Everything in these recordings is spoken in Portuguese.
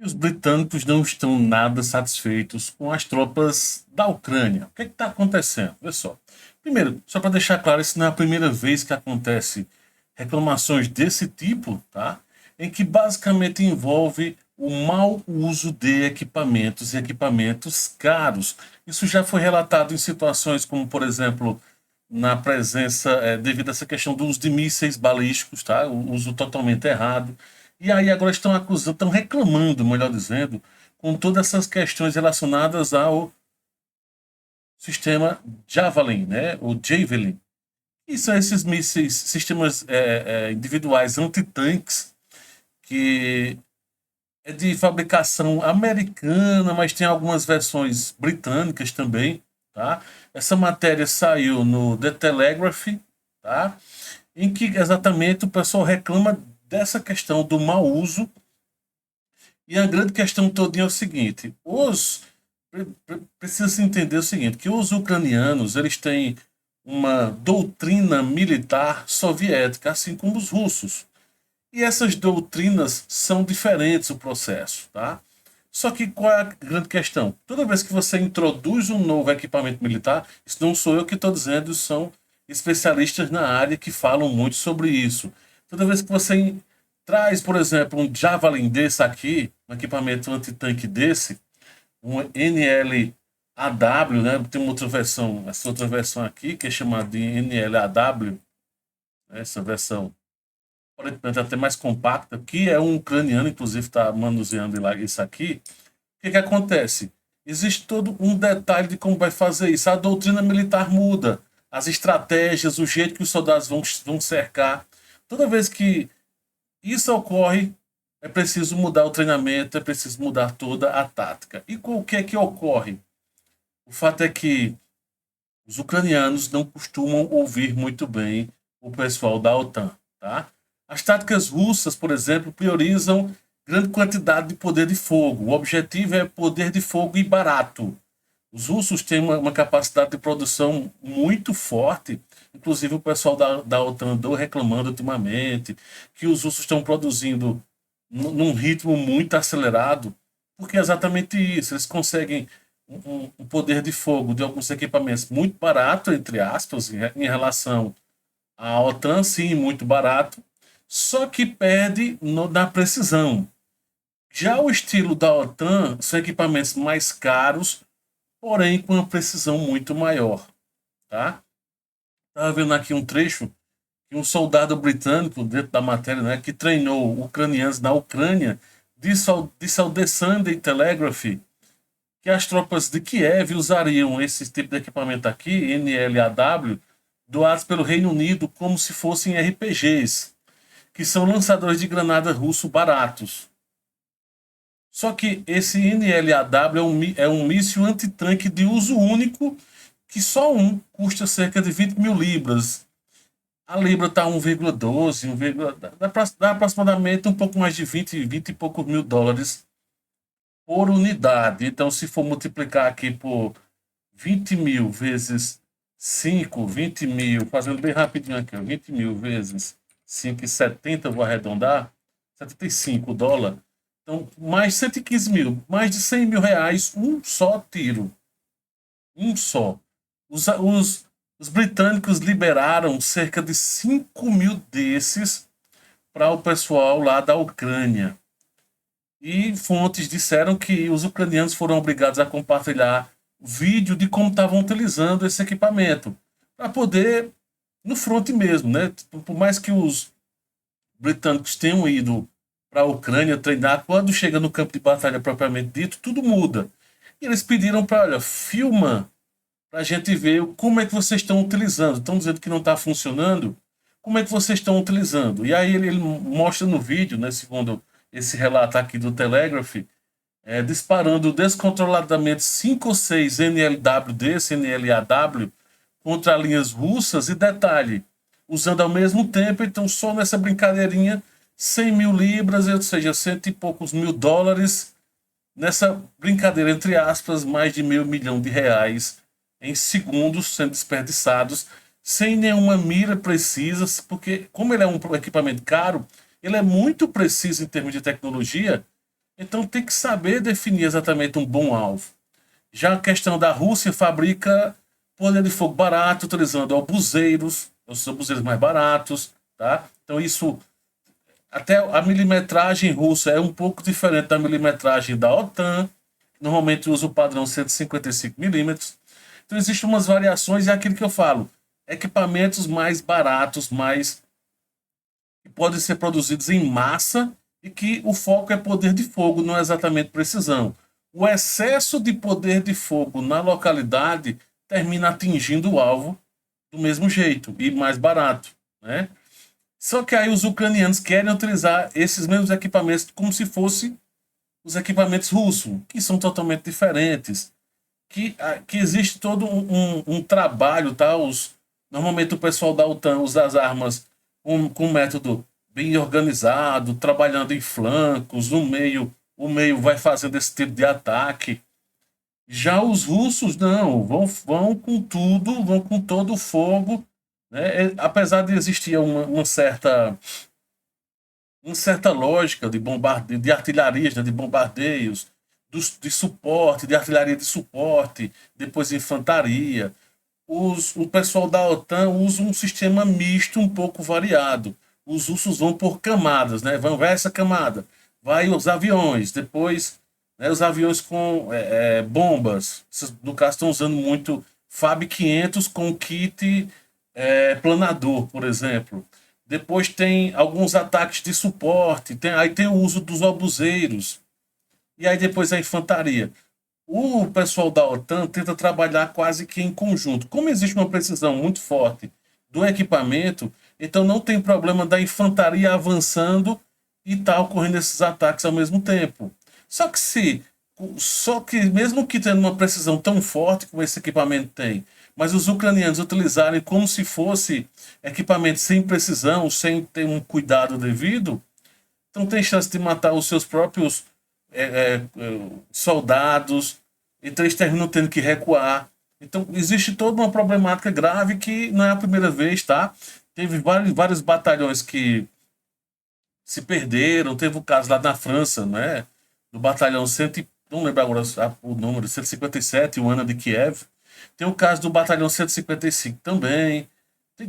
E os britânicos não estão nada satisfeitos com as tropas da Ucrânia. O que está acontecendo? Olha só. Primeiro, só para deixar claro, isso não é a primeira vez que acontece reclamações desse tipo, tá? Em que basicamente envolve o mau uso de equipamentos e equipamentos caros. Isso já foi relatado em situações como, por exemplo, na presença, devido a essa questão do uso de mísseis balísticos, tá? O uso totalmente errado. E aí agora estão acusando, estão reclamando, melhor dizendo, com todas essas questões relacionadas ao sistema Javelin, né? O Javelin. E são esses mísseis, sistemas individuais antitanques que é de fabricação americana, mas tem algumas versões britânicas também, tá? Essa matéria saiu no The Telegraph, tá? Em que exatamente o pessoal reclama dessa questão do mau uso. E a grande questão toda é o seguinte: precisa se entender o seguinte, que os ucranianos, eles têm uma doutrina militar soviética, assim como os russos. E essas doutrinas são diferentes o processo, tá? Só que qual é a grande questão? Toda vez que você introduz um novo equipamento militar, isso não sou eu que estou dizendo, são especialistas na área que falam muito sobre isso. Toda vez que você traz, por exemplo, um Javelin desse aqui, um equipamento antitanque desse, um NLAW, né? Tem uma outra versão, essa outra versão aqui, que é chamada de NLAW, né? Essa versão aparentemente até mais compacta, que é um ucraniano, inclusive, está manuseando lá isso aqui. O que, que acontece? Existe todo um detalhe de como vai fazer isso. A doutrina militar muda, as estratégias, o jeito que os soldados vão cercar. Toda vez que isso ocorre, é preciso mudar o treinamento, é preciso mudar toda a tática. E com o que é que ocorre? O fato é que os ucranianos não costumam ouvir muito bem o pessoal da OTAN, tá? As táticas russas, por exemplo, priorizam grande quantidade de poder de fogo. O objetivo é poder de fogo e barato. Os russos têm uma capacidade de produção muito forte. Inclusive, o pessoal da OTAN andou reclamando ultimamente que os russos estão produzindo num ritmo muito acelerado, porque é exatamente isso. Eles conseguem um poder de fogo de alguns equipamentos muito barato, entre aspas, em relação à OTAN, sim, muito barato, só que perde na precisão. Já o estilo da OTAN são equipamentos mais caros, porém com uma precisão muito maior, tá? Estava vendo aqui um trecho que um soldado britânico, dentro da matéria, né, que treinou ucranianos na Ucrânia, disse ao The Sunday Telegraph que as tropas de Kiev usariam esse tipo de equipamento aqui, NLAW, doados pelo Reino Unido como se fossem RPGs, que são lançadores de granada russo baratos. Só que esse NLAW é um míssil antitanque de uso único, que só um custa cerca de 20 mil libras. A libra está 1,12, dá aproximadamente um pouco mais de 20 e poucos mil dólares por unidade. Então, se for multiplicar aqui por 20 mil vezes 5, 20 mil, fazendo bem rapidinho aqui, 20 mil vezes 5,70, vou arredondar, 75 dólares. Então, mais 115 mil, mais de 100 mil reais, um só tiro. Um só. Os britânicos liberaram cerca de 5 mil desses para o pessoal lá da Ucrânia. E fontes disseram que os ucranianos foram obrigados a compartilhar vídeo de como estavam utilizando esse equipamento, para poder, no fronte mesmo, né? Por mais que os britânicos tenham ido para a Ucrânia treinar, quando chega no campo de batalha propriamente dito, tudo muda. E eles pediram para, olha, filma para a gente ver como é que vocês estão utilizando. Estão dizendo que não está funcionando, como é que vocês estão utilizando? E aí ele mostra no vídeo, né, segundo esse relato aqui do Telegraph, disparando descontroladamente 5 ou 6 NLW desse, NLAW, contra linhas russas, e detalhe, usando ao mesmo tempo, então só nessa brincadeirinha, 100 mil libras, ou seja, cento e poucos mil dólares, nessa brincadeira, entre aspas, mais de meio milhão de reais em segundos sendo desperdiçados, sem nenhuma mira precisa, porque como ele é um equipamento caro, ele é muito preciso em termos de tecnologia, Então tem que saber definir exatamente um bom alvo. Já a questão da Rússia fabrica poder de fogo barato, utilizando obuseiros, os obuseiros mais baratos, tá? Então isso, até a milimetragem russa é um pouco diferente da milimetragem da OTAN, normalmente usa o padrão 155 milímetros. Então existem umas variações e é aquilo que eu falo, equipamentos mais baratos, mais que podem ser produzidos em massa e que o foco é poder de fogo, não é exatamente precisão. O excesso de poder de fogo na localidade termina atingindo o alvo do mesmo jeito e mais barato, né? Só que aí os ucranianos querem utilizar esses mesmos equipamentos como se fossem os equipamentos russos, que são totalmente diferentes, que existe todo um trabalho, tá? Normalmente o pessoal da OTAN usa as armas com um método bem organizado, trabalhando em flancos, no meio, o meio vai fazendo esse tipo de ataque. Já os russos não, vão com tudo, vão com todo o fogo, né? Apesar de existir uma certa lógica de bombardeio, de artilharias, né, de bombardeios, de suporte, de artilharia de suporte, depois infantaria. O pessoal da OTAN usa um sistema misto um pouco variado. Os russos vão por camadas, né? Vai essa camada, vai os aviões, depois, né, os aviões com bombas. No caso, estão usando muito FAB 500 com kit planador, por exemplo. Depois tem alguns ataques de suporte, aí tem o uso dos obuseiros, e aí depois a infantaria. O pessoal da OTAN tenta trabalhar quase que em conjunto. Como existe uma precisão muito forte do equipamento, então não tem problema da infantaria avançando e tá ocorrendo esses ataques ao mesmo tempo. Só que mesmo que tendo uma precisão tão forte como esse equipamento tem, mas os ucranianos utilizarem como se fosse equipamento sem precisão, sem ter um cuidado devido, então tem chance de matar os seus próprios soldados, então eles terminam tendo que recuar. Então existe toda uma problemática grave que não é a primeira vez, tá? Teve vários batalhões que se perderam, teve o caso lá na França, né? Do batalhão não lembro agora o número, 157, o ano de Kiev. Tem o caso do batalhão 155 também.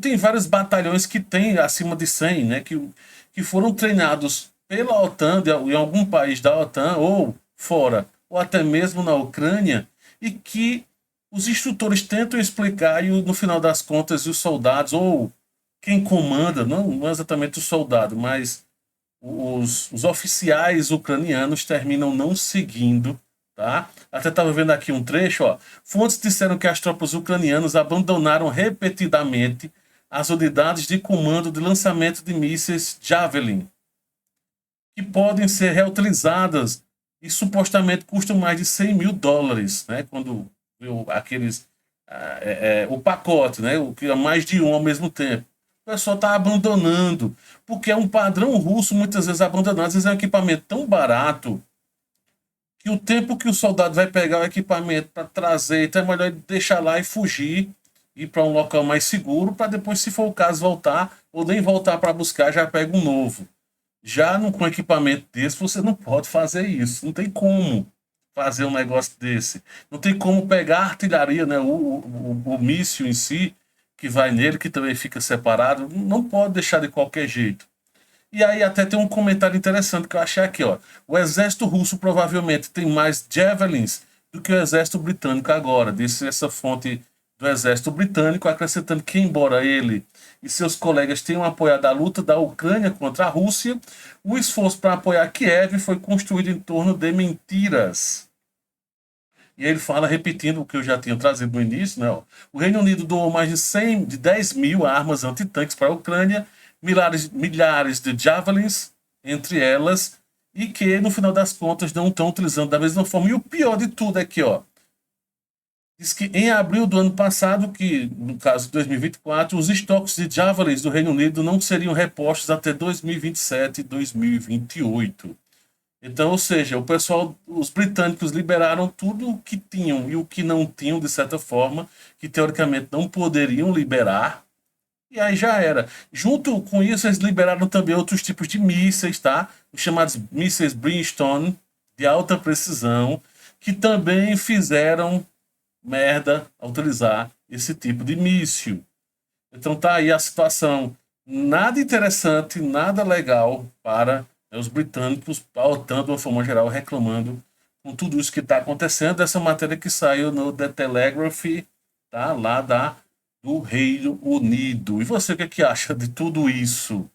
Tem vários batalhões que tem acima de 100, né? Que foram treinados pela OTAN, em algum país da OTAN, ou fora, ou até mesmo na Ucrânia, e que os instrutores tentam explicar e no final das contas os soldados, ou quem comanda, não exatamente o soldado, mas os oficiais ucranianos terminam não seguindo, tá? Até estava vendo aqui um trecho, ó. Fontes disseram que as tropas ucranianas abandonaram repetidamente as unidades de comando de lançamento de mísseis Javelin, que podem ser reutilizadas e supostamente custam mais de $100.000, né? Quando aqueles o pacote, né? O que é mais de um ao mesmo tempo. O pessoal está abandonando, porque é um padrão russo muitas vezes abandonado. Às vezes é um equipamento tão barato que o tempo que o soldado vai pegar o equipamento para trazer, então é melhor deixar lá e fugir, ir para um local mais seguro, para depois, se for o caso, voltar, ou nem voltar para buscar, já pega um novo. Já com equipamento desse, você não pode fazer isso. Não tem como fazer um negócio desse. Não tem como pegar a artilharia, né? O míssil em si, que vai nele, que também fica separado. Não pode deixar de qualquer jeito. E aí até tem um comentário interessante que eu achei aqui, ó. O exército russo provavelmente tem mais javelins do que o exército britânico agora, disse essa fonte do exército britânico, acrescentando que, embora ele e seus colegas tenham apoiado a luta da Ucrânia contra a Rússia, o esforço para apoiar Kiev foi construído em torno de mentiras. E ele fala, repetindo o que eu já tinha trazido no início, né? Ó, o Reino Unido doou mais de 10 mil armas antitanques para a Ucrânia, milhares de javelins entre elas, e que, no final das contas, não estão utilizando da mesma forma. E o pior de tudo é que, ó, diz que em abril do ano passado, que no caso de 2024, os estoques de javelins do Reino Unido não seriam repostos até 2027 e 2028. Então, ou seja, os britânicos liberaram tudo o que tinham e o que não tinham, de certa forma, que teoricamente não poderiam liberar, e aí já era. Junto com isso, eles liberaram também outros tipos de mísseis, tá? Os chamados mísseis Brimstone, de alta precisão que também fizeram merda a utilizar esse tipo de míssil. Então tá aí a situação. Nada interessante, nada legal para os britânicos, a OTAN, de uma forma geral, reclamando com tudo isso que está acontecendo. Essa matéria que saiu no The Telegraph, tá? Lá do Reino Unido. E você, o que é que acha de tudo isso?